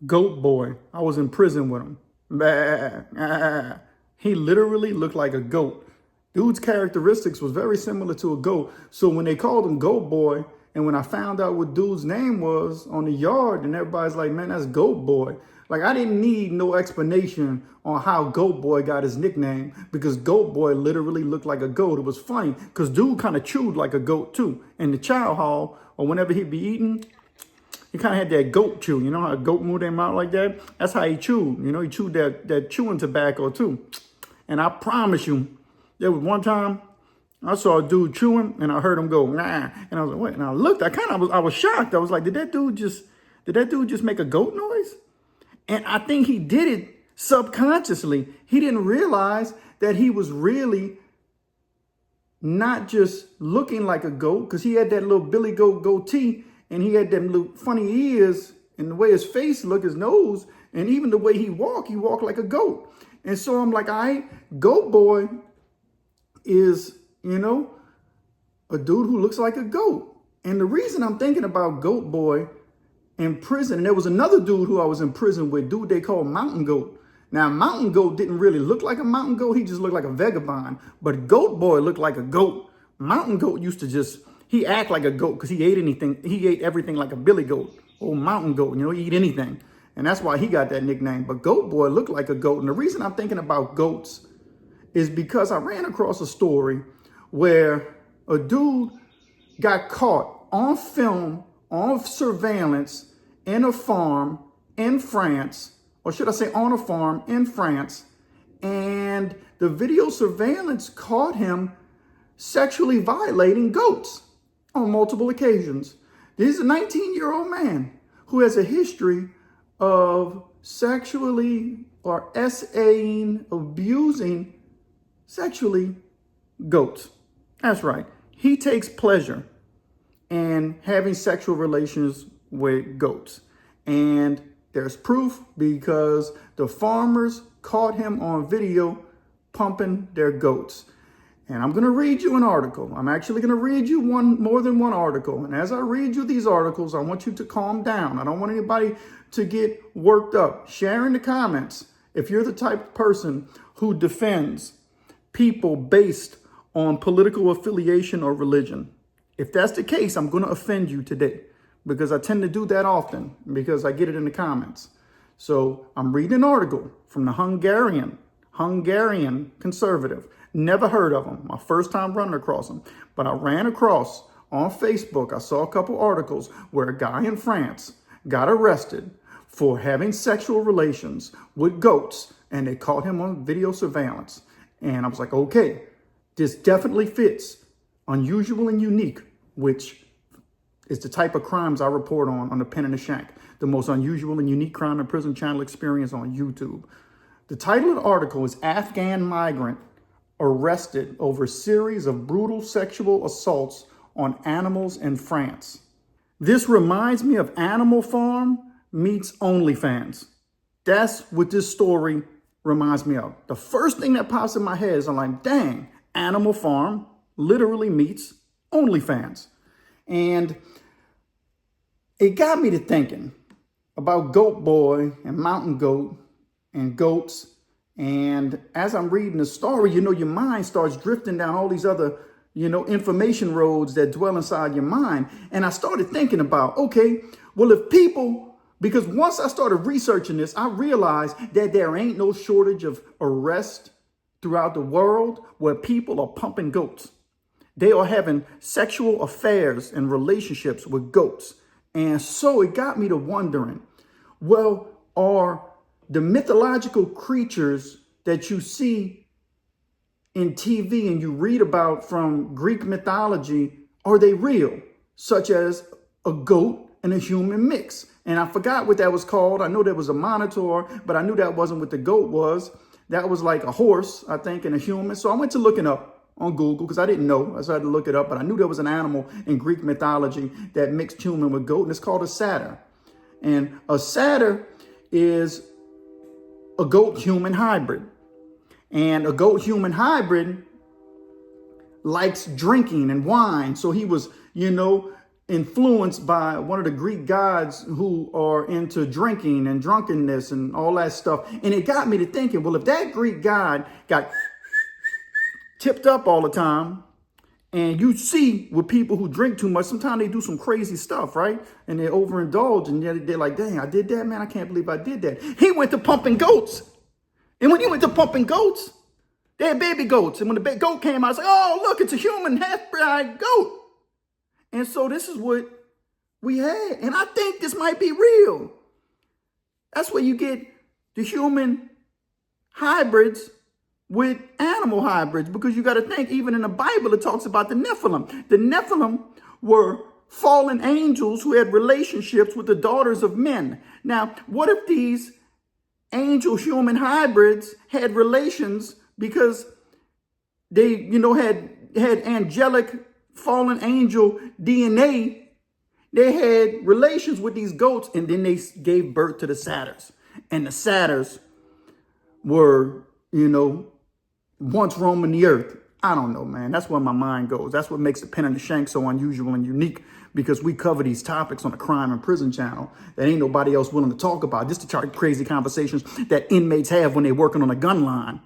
Goat boy. I was in prison with him. Bah. He literally looked like a goat. Dude's characteristics was very similar to a goat. So when they called him Goat Boy, and when I found out what dude's name was on the yard, and everybody's like, man, that's Goat Boy. Like, I didn't need no explanation on how Goat Boy got his nickname, because Goat Boy literally looked like a goat. It was funny because dude kind of chewed like a goat too. In the chow hall, or whenever he'd be eating, he kind of had that goat chew. You know how a goat move their mouth like that? That's how he chewed. You know, he chewed that chewing tobacco too. And I promise you, there was one time I saw a dude chewing and I heard him go, nah. And I was like, wait, and I looked, I was shocked. I was like, did that dude just make a goat noise? And I think he did it subconsciously. He didn't realize that he was really not just looking like a goat, because he had that little Billy Goat goatee, and he had them little funny ears, and the way his face looked, his nose, and even the way he walked like a goat. And so I'm like, all right, Goat Boy is, a dude who looks like a goat. And the reason I'm thinking about Goat Boy in prison, and there was another dude who I was in prison with, dude they called Mountain Goat. Now, Mountain Goat didn't really look like a mountain goat. He just looked like a vagabond. But Goat Boy looked like a goat. Mountain Goat used to he act like a goat because he ate anything. He ate everything like a billy goat. Old Mountain Goat, he eat anything. And that's why he got that nickname. But Goat Boy looked like a goat. And the reason I'm thinking about goats is because I ran across a story where a dude got caught on film, on surveillance, in a farm in France, or should I say on a farm in France, and the video surveillance caught him sexually violating goats on multiple occasions. This is a 19-year-old man who has a history of sexually or SAing, abusing sexually goats. That's right. He takes pleasure in having sexual relations with goats. And there's proof because the farmers caught him on video pumping their goats. And I'm going to read you an article. I'm actually going to read you more than one article. And as I read you these articles, I want you to calm down. I don't want anybody to get worked up. Share in the comments if you're the type of person who defends people based on political affiliation or religion. If that's the case, I'm going to offend you today, because I tend to do that often because I get it in the comments. So I'm reading an article from the Hungarian conservative. Never heard of him. My first time running across him. But I ran across on Facebook, I saw a couple articles where a guy in France got arrested for having sexual relations with goats, and they caught him on video surveillance. And I was like, okay, this definitely fits unusual and unique, which is the type of crimes I report on the Pen and The Shank, the most unusual and unique crime and prison channel experience on YouTube. The title of the article is Afghan Migrant Arrested Over Series of Brutal Sexual Assaults on Animals in France. This reminds me of Animal Farm meets OnlyFans. That's what this story reminds me of. The first thing that pops in my head is I'm like, dang, Animal Farm literally meets OnlyFans. And it got me to thinking about Goat Boy and Mountain Goat and goats. And as I'm reading the story, your mind starts drifting down all these other, information roads that dwell inside your mind. And I started thinking about, okay, well, if people, because once I started researching this, I realized that there ain't no shortage of arrests throughout the world where people are pumping goats. They are having sexual affairs and relationships with goats. And so it got me to wondering, well, are the mythological creatures that you see in TV and you read about from Greek mythology, are they real? Such as a goat and a human mix. And I forgot what that was called. I know there was a minotaur, but I knew that wasn't what the goat was. That was like a horse, I think, and a human. So I went to looking up on Google because I didn't know. So I had to look it up, but I knew there was an animal in Greek mythology that mixed human with goat, and it's called a satyr. And a satyr is a goat-human hybrid. And a goat-human hybrid likes drinking and wine. So he was, influenced by one of the Greek gods who are into drinking and drunkenness and all that stuff. And it got me to thinking, well, if that Greek god got tipped up all the time, and you see with people who drink too much, sometimes they do some crazy stuff, right? And they overindulge, and they're like, dang, I did that, man. I can't believe I did that. He went to pumping goats. And when he went to pumping goats, they had baby goats. And when the big goat came out, I was like, oh, look, it's a human half-bred goat. And so this is what we had. And I think this might be real. That's where you get the human hybrids with animal hybrids, because you got to think, even in the Bible, it talks about the Nephilim. The Nephilim were fallen angels who had relationships with the daughters of men. Now, what if these angel human hybrids had relations because they, had angelic fallen angel DNA? They had relations with these goats, and then they gave birth to the satyrs. And the satyrs were, once roaming the earth. I don't know, man. That's where my mind goes. That's what makes the Pen and the Shank so unusual and unique, because we cover these topics on the Crime and Prison channel that ain't nobody else willing to talk about. Just the crazy conversations that inmates have when they're working on a gun line.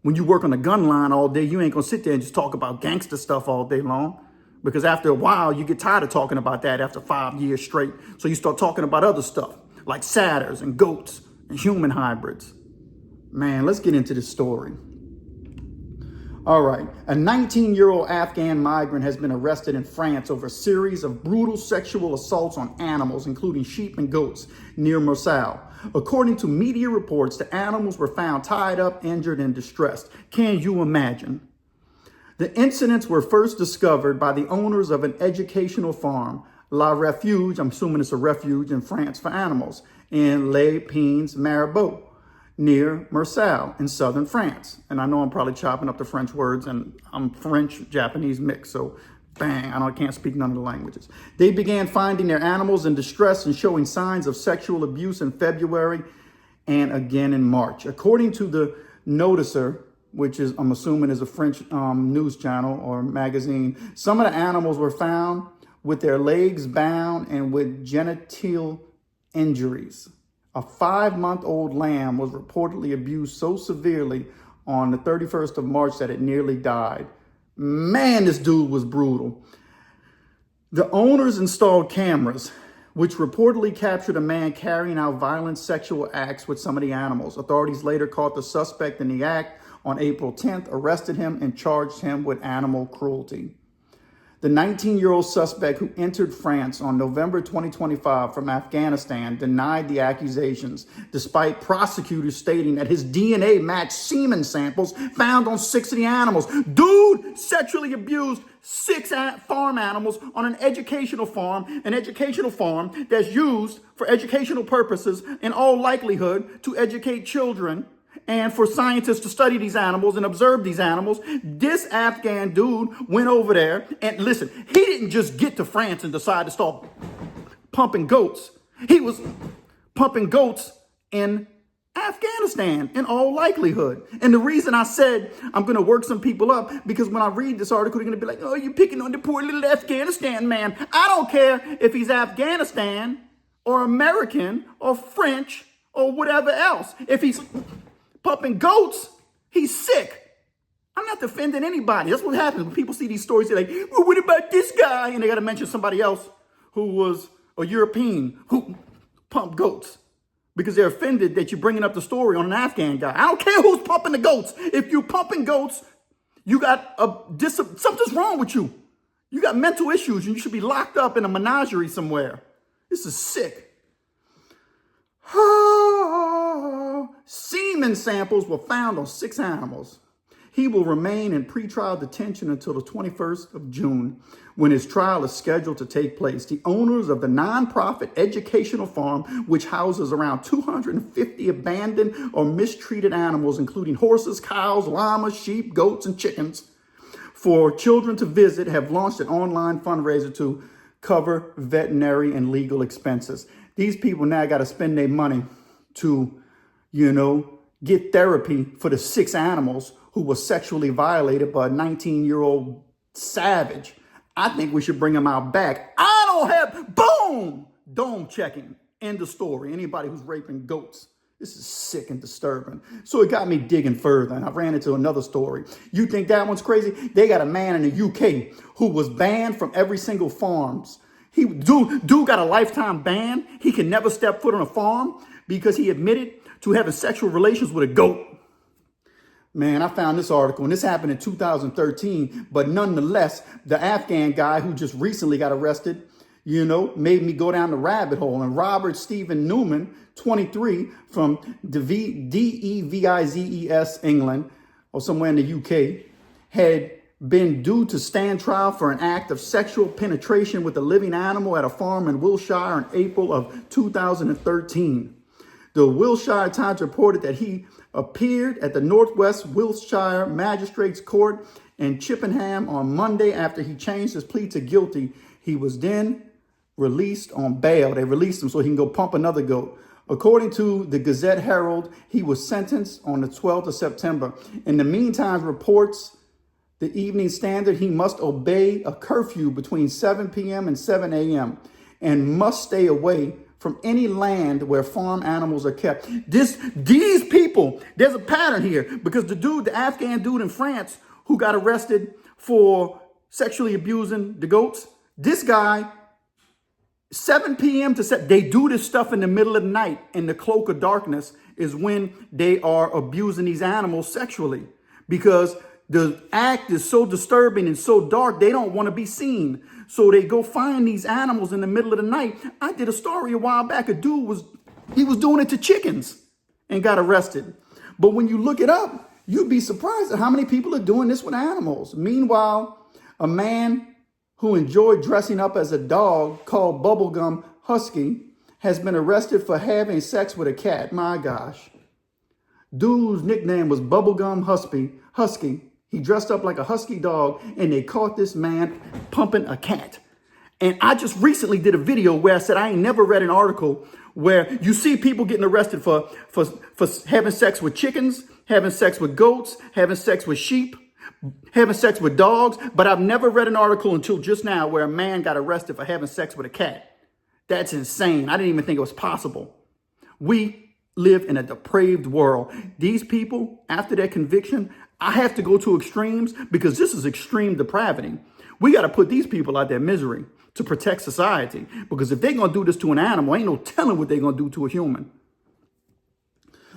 When you work on a gun line all day, you ain't gonna sit there and just talk about gangster stuff all day long, because after a while, you get tired of talking about that after 5 years straight. So you start talking about other stuff like satyrs and goats and human hybrids. Man, let's get into this story. All right. A 19-year-old Afghan migrant has been arrested in France over a series of brutal sexual assaults on animals, including sheep and goats, near Marseille. According to media reports, the animals were found tied up, injured, and distressed. Can you imagine? The incidents were first discovered by the owners of an educational farm, La Refuge, I'm assuming it's a refuge in France for animals, in Les Pins Marabout, near Marseille in southern France. And I know I'm probably chopping up the French words, and I'm French-Japanese mixed, so bang, I can't speak none of the languages. They began finding their animals in distress and showing signs of sexual abuse in February and again in March. According to the Noticer, which is, I'm assuming, is a French news channel or magazine, some of the animals were found with their legs bound and with genital injuries. A 5-month-old lamb was reportedly abused so severely on the 31st of March that it nearly died. Man, this dude was brutal. The owners installed cameras, which reportedly captured a man carrying out violent sexual acts with some of the animals. Authorities later caught the suspect in the act on April 10th, arrested him, and charged him with animal cruelty. The 19-year-old suspect, who entered France on November 2025 from Afghanistan, denied the accusations, despite prosecutors stating that his DNA matched semen samples found on 6 of the animals. Dude sexually abused 6 farm animals on an educational farm that's used for educational purposes, in all likelihood to educate children and for scientists to study these animals and observe these animals. This Afghan dude went over there, and listen, he didn't just get to France and decide to start pumping goats. He was pumping goats in Afghanistan, in all likelihood. And the reason I said I'm going to work some people up, because when I read this article, they're going to be like, oh, you're picking on the poor little Afghanistan man. I don't care if he's Afghanistan or American or French or whatever else. If he's pumping goats, he's sick. I'm not defending anybody. That's what happens when people see these stories. They're like, well, what about this guy? And they got to mention somebody else who was a European who pumped goats, because they're offended that you're bringing up the story on an Afghan guy. I don't care who's pumping the goats. If you're pumping goats, you got something's wrong with you. You got mental issues, and you should be locked up in a menagerie somewhere. This is sick. Semen samples were found on 6 animals. He will remain in pretrial detention until the 21st of June, when his trial is scheduled to take place. The owners of the nonprofit educational farm, which houses around 250 abandoned or mistreated animals, including horses, cows, llamas, sheep, goats, and chickens, for children to visit, have launched an online fundraiser to cover veterinary and legal expenses. These people now got to spend their money to, get therapy for the 6 animals who were sexually violated by a 19-year-old savage. I think we should bring them out back. I don't have, boom, dome checking. End of story. Anybody who's raping goats. This is sick and disturbing. So it got me digging further, and I ran into another story. You think that one's crazy? They got a man in the UK who was banned from every single farms. Dude got a lifetime ban. He can never step foot on a farm because he admitted to having sexual relations with a goat. Man, I found this article, and this happened in 2013. But nonetheless, the Afghan guy who just recently got arrested, made me go down the rabbit hole. And Robert Stephen Newman, 23, from Devizes, England, or somewhere in the UK, had been due to stand trial for an act of sexual penetration with a living animal at a farm in Wiltshire in April of 2013. The Wiltshire Times reported that he appeared at the Northwest Wiltshire Magistrates Court in Chippenham on Monday after he changed his plea to guilty. He was then released on bail. They released him so he can go pump another goat. According to the Gazette Herald, he was sentenced on the 12th of September. In the meantime, reports the Evening Standard, he must obey a curfew between 7 p.m. and 7 a.m. and must stay away from any land where farm animals are kept. These people, there's a pattern here, because the Afghan dude in France who got arrested for sexually abusing the goats, this guy, 7 p.m. to 7, they do this stuff in the middle of the night, in the cloak of darkness is when they are abusing these animals sexually, because the act is so disturbing and so dark, they don't want to be seen. So they go find these animals in the middle of the night. I did a story a while back. A dude was doing it to chickens and got arrested. But when you look it up, you'd be surprised at how many people are doing this with animals. Meanwhile, a man who enjoyed dressing up as a dog called Bubblegum Husky has been arrested for having sex with a cat. My gosh. Dude's nickname was Bubblegum Husky. He dressed up like a husky dog, and they caught this man pumping a cat. And I just recently did a video where I said I ain't never read an article where you see people getting arrested for having sex with chickens, having sex with goats, having sex with sheep, having sex with dogs. But I've never read an article until just now where a man got arrested for having sex with a cat. That's insane. I didn't even think it was possible. We live in a depraved world. These people, after their conviction, I have to go to extremes because this is extreme depravity. We got to put these people out their misery to protect society, because if they're going to do this to an animal, ain't no telling what they're going to do to a human.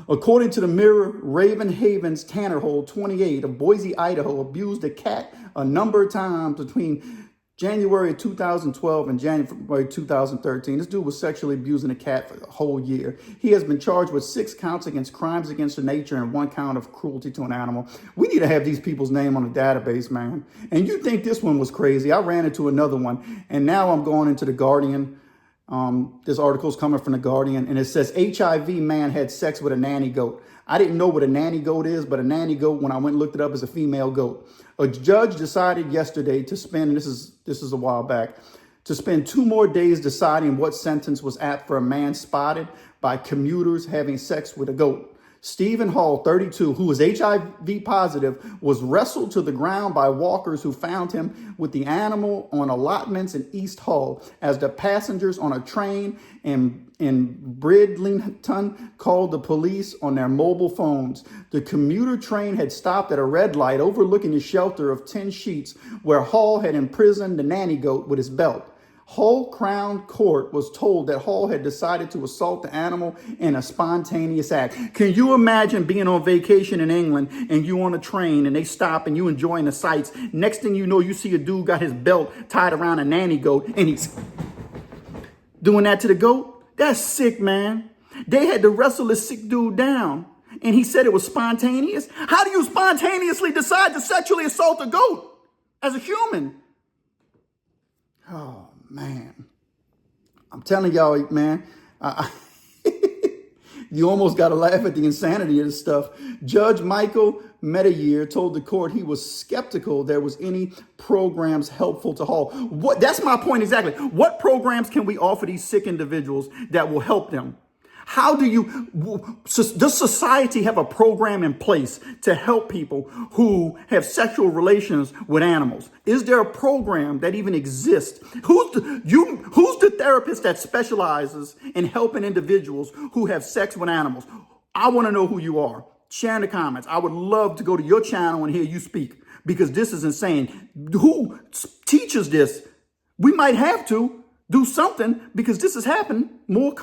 According to the Mirror, Raven Havens Tannerhole, 28, of Boise, Idaho, abused a cat a number of times between January 2012 and January 2013. This dude was sexually abusing a cat for a whole year. He has been charged with 6 counts against crimes against nature and 1 count of cruelty to an animal. We need to have these people's name on the database, man. And you think this one was crazy. I ran into another one, and now I'm going into The Guardian. This article is coming from The Guardian, and it says HIV man had sex with a nanny goat. I didn't know what a nanny goat is, but a nanny goat, when I went and looked it up, is a female goat. A judge decided yesterday to spend, and this is a while back, to spend 2 more days deciding what sentence was apt for a man spotted by commuters having sex with a goat. Stephen Hall, 32, who was HIV positive, was wrestled to the ground by walkers who found him with the animal on allotments in East Hull as the passengers on a train in Bridlington called the police on their mobile phones. The commuter train had stopped at a red light overlooking the shelter of 10 sheets where Hall had imprisoned the nanny goat with his belt. Hull Crown Court was told that Hall had decided to assault the animal in a spontaneous act. Can you imagine being on vacation in England and you on a train and they stop and you enjoying the sights? Next thing you know, you see a dude got his belt tied around a nanny goat and he's doing that to the goat? That's sick, man. They had to wrestle this sick dude down, and he said it was spontaneous. How do you spontaneously decide to sexually assault a goat as a human? Oh, man. I'm telling y'all, man, you almost got to laugh at the insanity of this stuff. Judge Michael Metayer told the court he was skeptical there was any programs helpful to Hall. That's my point exactly. What programs can we offer these sick individuals that will help them? How does society have a program in place to help people who have sexual relations with animals? Is there a program that even exists? Who's the therapist that specializes in helping individuals who have sex with animals? I want to know who you are. Share in the comments. I would love to go to your channel and hear you speak, because this is insane. Who teaches this? We might have to do something, because this has happened more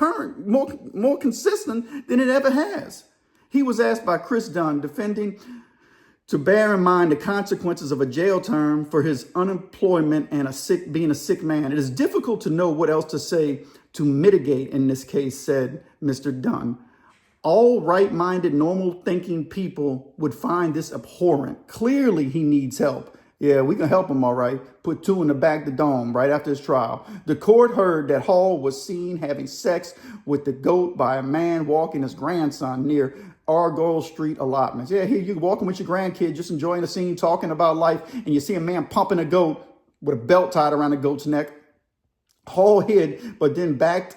consistent than it ever has. He was asked by Chris Dunn, defending, to bear in mind the consequences of a jail term for his unemployment and being a sick man. It is difficult to know what else to say to mitigate in this case, said Mr. Dunn. All right-minded, normal-thinking people would find this abhorrent. Clearly, he needs help. Yeah, we can help him, all right. Put 2 in the back of the dome right after his trial. The court heard that Hall was seen having sex with the goat by a man walking his grandson near Argyle Street allotments. Yeah, here you're walking with your grandkid, just enjoying the scene, talking about life, and you see a man pumping a goat with a belt tied around the goat's neck. Hall hid, but then backed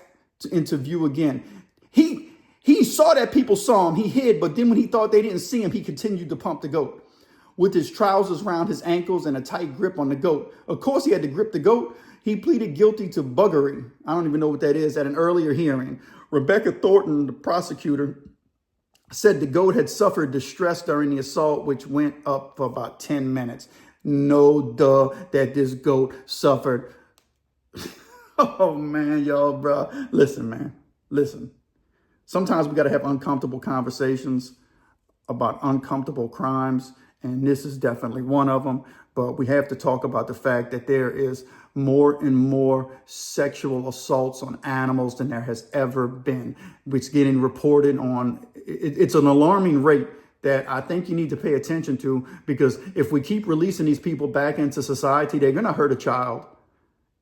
into view again. He saw that people saw him. He hid, but then when he thought they didn't see him, he continued to pump the goat with his trousers around his ankles and a tight grip on the goat. Of course, he had to grip the goat. He pleaded guilty to buggery. I don't even know what that is. At an earlier hearing, Rebecca Thornton, the prosecutor, said the goat had suffered distress during the assault, which went up for about 10 minutes. No duh that this goat suffered. Oh, man, y'all, bro. Listen, man. Listen. Sometimes we got to have uncomfortable conversations about uncomfortable crimes, and this is definitely one of them. But we have to talk about the fact that there is more and more sexual assaults on animals than there has ever been. It's getting reported on. It's an alarming rate that I think you need to pay attention to, because if we keep releasing these people back into society, they're going to hurt a child.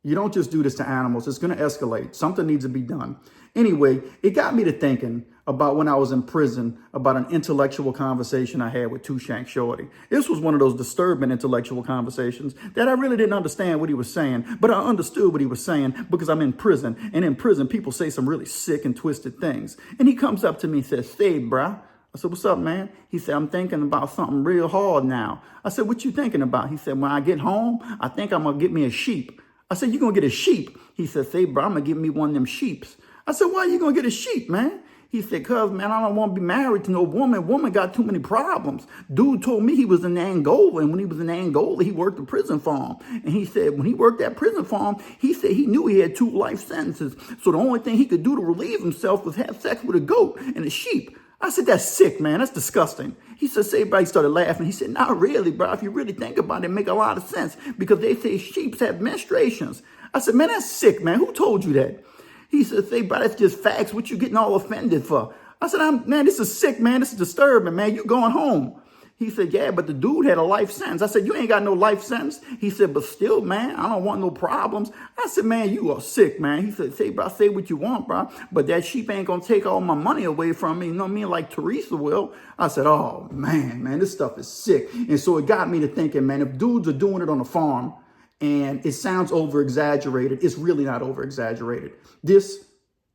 You don't just do this to animals. It's going to escalate. Something needs to be done. Anyway, it got me to thinking about when I was in prison, about an intellectual conversation I had with Two Shank Shorty. This was one of those disturbing intellectual conversations that I really didn't understand what he was saying, but I understood what he was saying because I'm in prison. And in prison, people say some really sick and twisted things. And he comes up to me and says, "Say, bruh." I said, "What's up, man?" He said, "I'm thinking about something real hard now." I said, "What you thinking about?" He said, "When I get home, I think I'm going to get me a sheep." I said, "You going to get a sheep?" He said, "Say, bro, I'm going to get me one of them sheeps." I said, "Why are you going to get a sheep, man?" He said, "Cuz, man, I don't want to be married to no woman. Woman got too many problems." Dude told me he was in Angola, and when he was in Angola, he worked a prison farm. And he said when he worked that prison farm, he said he knew he had 2 life sentences. So the only thing he could do to relieve himself was have sex with a goat and a sheep. I said, "That's sick, man. That's disgusting." He said, "Say, bro," he started laughing. He said, "Not really, bro. If you really think about it, it make a lot of sense because they say sheep have menstruations." I said, "Man, that's sick, man. Who told you that?" He said, "Say, bro, that's just facts. What you getting all offended for?" I said, "Man, this is sick, man. This is disturbing, man. You going home." He said, "Yeah, but the dude had a life sentence." I said, "You ain't got no life sentence." He said, "But still, man, I don't want no problems." I said, "Man, you are sick, man." He said, "Say, bro, say what you want, bro, but that sheep ain't going to take all my money away from me. You know what I mean? Like Teresa will." I said, "Oh, man, this stuff is sick." And so it got me to thinking, man, if dudes are doing it on a farm and it sounds over-exaggerated, it's really not over-exaggerated. This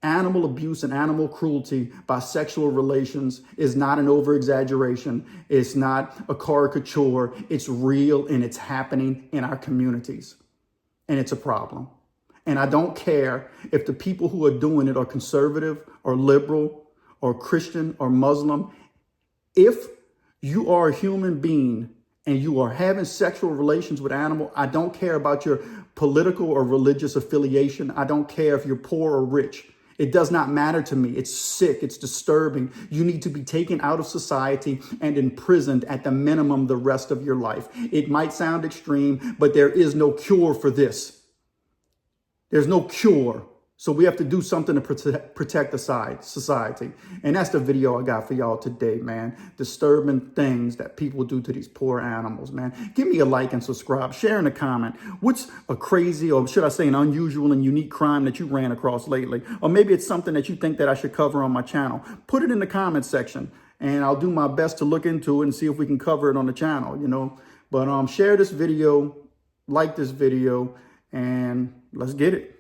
animal abuse and animal cruelty by sexual relations is not an over-exaggeration. It's not a caricature. It's real, and it's happening in our communities. And it's a problem. And I don't care if the people who are doing it are conservative or liberal or Christian or Muslim. If you are a human being and you are having sexual relations with animal, I don't care about your political or religious affiliation. I don't care if you're poor or rich. It does not matter to me. It's sick. It's disturbing. You need to be taken out of society and imprisoned at the minimum the rest of your life. It might sound extreme, but there is no cure for this. There's no cure. So we have to do something to protect the society. And that's the video I got for y'all today, man. Disturbing things that people do to these poor animals, man. Give me a like and subscribe. Share in a comment. What's a crazy, or should I say an unusual and unique crime that you ran across lately? Or maybe it's something that you think that I should cover on my channel. Put it in the comment section, and I'll do my best to look into it and see if we can cover it on the channel, you know. But share this video, like this video, and let's get it.